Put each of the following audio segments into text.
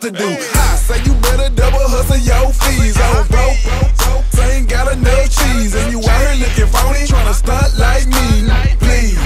what to do. I say you better double hustle your fees. Oh, broke, ain't got enough cheese, and you out here looking phony, tryna stunt like me. Please,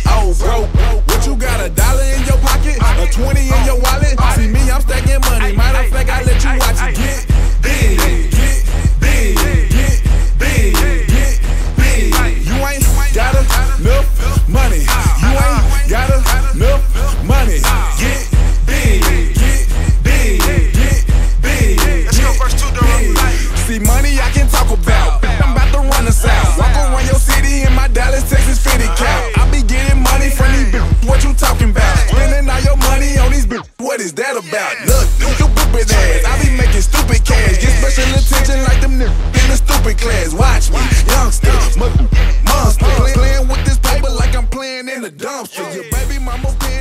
oh, broke, what you got, $1 in your pocket, a 20 in your wallet? See me, I'm stacking money. Matter of fact, I let you watch it. Get big, get big, get big, get big. You ain't got enough money. You ain't got enough money. Get big, get big, get big. Let's go verse 2, see, money I can talk about. I'm about to run the South. Walk around your city in my Dallas, Texas fitted cap. I be getting money from these bitches. What you talking about? Spending all your money on these bitches. What is that about? Look, stupid ass. I be making stupid cash. Get special attention like them niggas in the stupid class. Watch me, youngster, monster. Playing with this paper like I'm playing in the dumpster. Your baby mama paying